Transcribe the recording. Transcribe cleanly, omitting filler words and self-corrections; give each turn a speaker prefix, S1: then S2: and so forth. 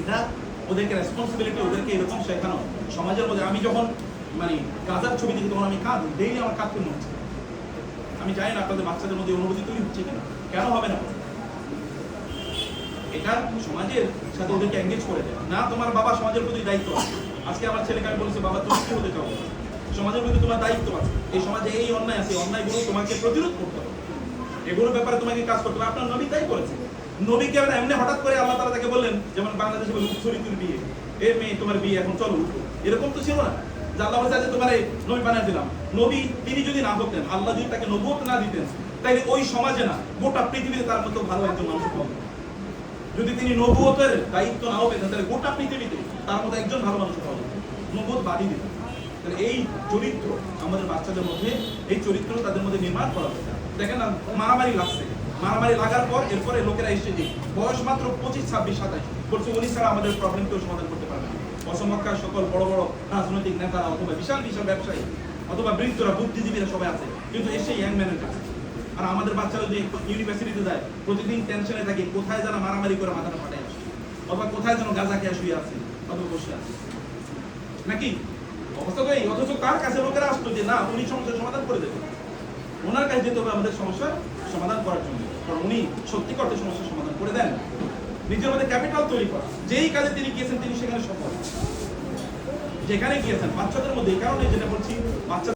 S1: এটা ওদেরকে রেসপন্সিবিলিটি, ওদেরকে এরকম শেখানো সমাজের মধ্যে। আমি যখন মানে গাজার ছবি দেখি তখন আমি কাঁদি, ডেইলি আমার কাঁদতে মনে হচ্ছে। আমি জানি না আপনাদের বাচ্চাদের মধ্যে অনুভূতি তৈরি হচ্ছে কিনা, কেন হবে না? এটা সমাজের সাথে ওদেরকে এঙ্গেজ করে দেয় না। তোমার বাবা সমাজের প্রতি দায়িত্ব আছে। আজকে আমার ছেলেকে আমি বলেছি, বাবা তুমি কি হতে চাও? সমাজের প্রতি তোমার দায়িত্ব আছে। এই সমাজে এই অন্যায় আছে, অন্যায়গুলো তোমাকে প্রতিরোধ করতে হবে, এগুলোর ব্যাপারে তোমাকে কাজ করতে হবে। আপনার নবী তাই করেছে। নবীকে এমনি হঠাৎ করে আল্লাহ তাআলা তাকে বললেন, যেমন বাংলাদেশে বলে চরিত্র বিয়ে, এ মেয়ে তোমার বিয়ে এখন চলো, এরকম তো ছিল না যে আল্লাহ বলছে যে তোমার নবী বানিয়ে দিলাম। নবী তিনি যদি না হতেন, আল্লাহ যদি তাকে নবুয়ত না দিতেন, তাইলে ওই সমাজে না গোটা পৃথিবীতে তার মতো ভালো একজন মানুষ পাবে। যদি তিনি নবুয়তের দায়িত্ব নাও পেতেন, তাহলে গোটা পৃথিবীতে তার মতো একজন ভালো মানুষ পাওয়া যেত। নবুয়ত বাদই দিতেন। তাহলে এই চরিত্র আমাদের বাচ্চাদের মধ্যে, এই চরিত্র তাদের মধ্যে নির্মাণ করা দরকার। দেখেন না, মারামারি লাগছে, মারামারি লাগার পর এরপরে লোকেরা এসে যে বয়স মাত্র 25, 26, 27 বলছে উনি ছাড়া আমাদের প্রবলেম কেউ সমাধান করতে পারবে না। অসমক্ষার সকল বড় বড় রাজনৈতিক নেতারা অথবা বিশাল বিশাল ব্যবসায়ী অথবা বৃদ্ধরা, বুদ্ধিজীবীরা সবাই আছে, কিন্তু এসে ইয়াং ম্যানের কাছে। আর আমাদের বাচ্চারা যদি ইউনিভার্সিটিতে যায়, প্রতিদিন টেনশনে থাকে কোথায় যেন মারামারি করে মাথাটা ফাটাই আসে, অথবা কোথায় যেন গাঁজা খেয়ে শুয়ে আছে অথবা বসে আছে, নাকি অবস্থা তো এই। অথচ কার কাছে লোকেরা আসতো যে না উনি সমস্যার সমাধান করে দেবেন, ওনার কাছে যেতে হবে আমাদের সমস্যার সমাধান করার জন্য, কারণ উনি সত্যি করতে সমস্যার সমাধান করে দেন। নিজের মধ্যে ক্যাপিটাল তৈরি করা, যেই কাজে তিনি গিয়েছেন তিনি সেখানে সফল, যেখানে গিয়েছেন বাচ্চাদের মধ্যে। এই কারণে যেটা বলছি, বাচ্চা